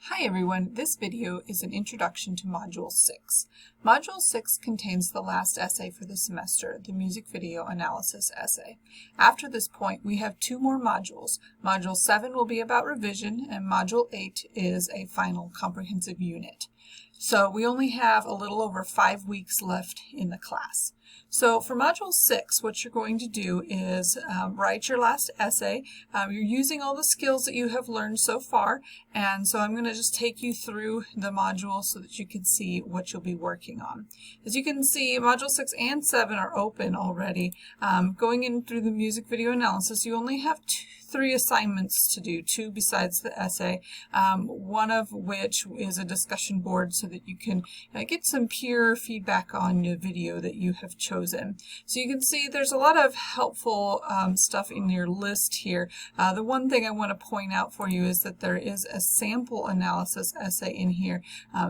Hi everyone, this video is an introduction to Module 6. Module 6 contains the last essay for the semester, the music video analysis essay. After this point, we have two more modules. Module 7 will be about revision, and Module 8 is a final comprehensive unit. So we only have a little over 5 weeks left in the class. So for Module 6, what you're going to do is write your last essay. You're using all the skills that you have learned so far, and so I'm going to just take you through the module so that you can see what you'll be working on. As you can see, Module 6 and 7 are open already. Going in through the music video analysis, you only have three assignments to do, two besides the essay, one of which is a discussion board so that you can get some peer feedback on the video that you have chosen. So you can see there's a lot of helpful stuff in your list here. The one thing I want to point out for you is that there is a sample analysis essay in here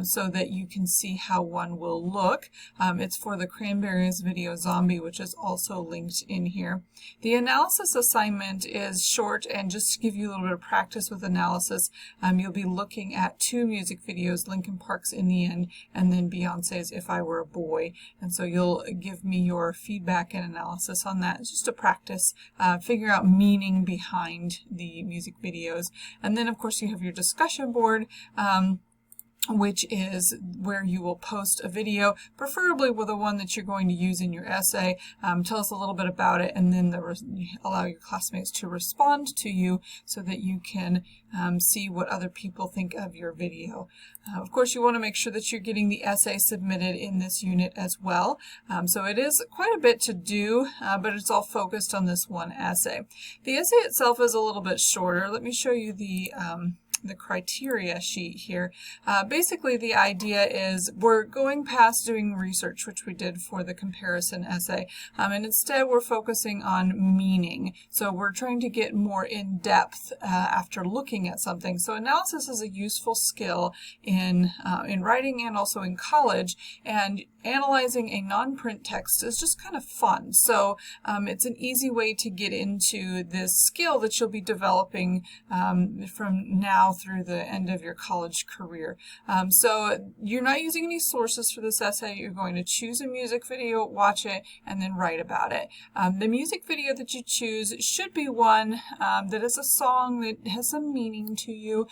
so that you can see how one will look. It's for the Cranberries video Zombie, which is also linked in here. The analysis assignment is short, and just to give you a little bit of practice with analysis, you'll be looking at two music videos, Linkin Park's In the End and then Beyonce's If I Were a Boy. And so you'll give me your feedback and analysis on that. It's just to practice, figure out meaning behind the music videos. And then of course you have your discussion board, which is where you will post a video, preferably with the one that you're going to use in your essay. Tell us a little bit about it, and then allow your classmates to respond to you so that you can see what other people think of your video. Of course, you want to make sure that you're getting the essay submitted in this unit as well. So it is quite a bit to do, but it's all focused on this one essay. The essay itself is a little bit shorter. Let me show you the criteria sheet here. Basically the idea is we're going past doing research, which we did for the comparison essay, and instead we're focusing on meaning. So we're trying to get more in depth after looking at something. So analysis is a useful skill in writing and also in college, and analyzing a non-print text is just kind of fun. So it's an easy way to get into this skill that you'll be developing from now through the end of your college career. So you're not using any sources for this essay. You're going to choose a music video, watch it, and then write about it. The music video that you choose should be one that is a song that has some meaning to you,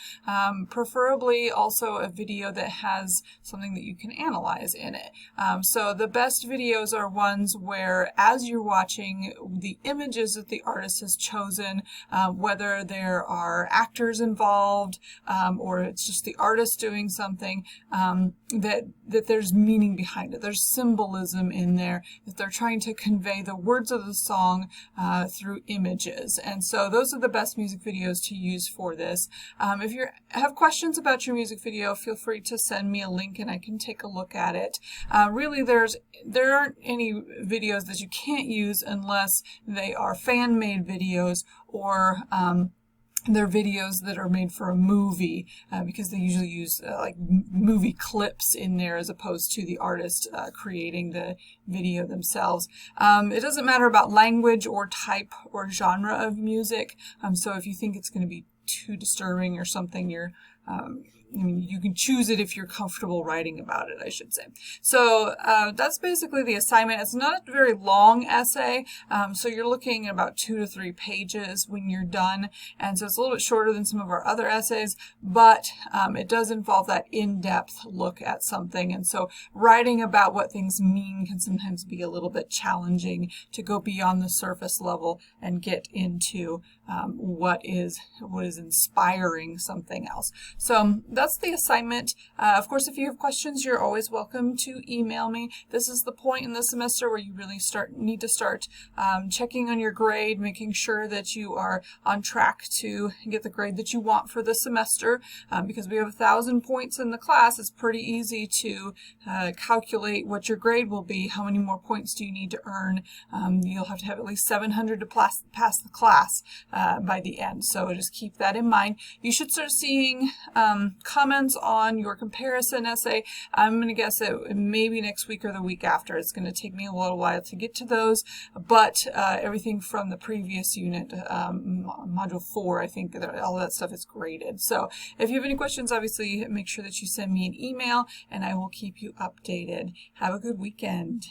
preferably also a video that has something that you can analyze in it. So the best videos are ones where, as you're watching, the images that the artist has chosen, whether there are actors involved or it's just the artist doing something, that there's meaning behind it. There's symbolism in there, that they're trying to convey the words of the song through images. And so those are the best music videos to use for this. If you have questions about your music video, feel free to send me a link and I can take a look at it. Really, there aren't any videos that you can't use unless they are fan-made videos or they're videos that are made for a movie, because they usually use like movie clips in there as opposed to the artist creating the video themselves. It doesn't matter about language or type or genre of music, so if you think it's going to be too disturbing or something, you can choose it if you're comfortable writing about it, I should say. So that's basically the assignment. It's not a very long essay, so you're looking at about 2 to 3 pages when you're done, and so it's a little bit shorter than some of our other essays, but it does involve that in-depth look at something, and so writing about what things mean can sometimes be a little bit challenging to go beyond the surface level and get into what is inspiring something else. So that's the assignment. Of course, if you have questions, you're always welcome to email me. This is the point in the semester where you really need to start checking on your grade, making sure that you are on track to get the grade that you want for the semester. Because we have 1,000 points in the class, it's pretty easy to calculate what your grade will be. How many more points do you need to earn? You'll have to have at least 700 to pass the class. by the end. So just keep that in mind. You should start seeing comments on your comparison essay. I'm going to guess that maybe next week or the week after. It's going to take me a little while to get to those, but everything from the previous unit, Module 4, I think all of that stuff is graded. So if you have any questions, obviously make sure that you send me an email and I will keep you updated. Have a good weekend.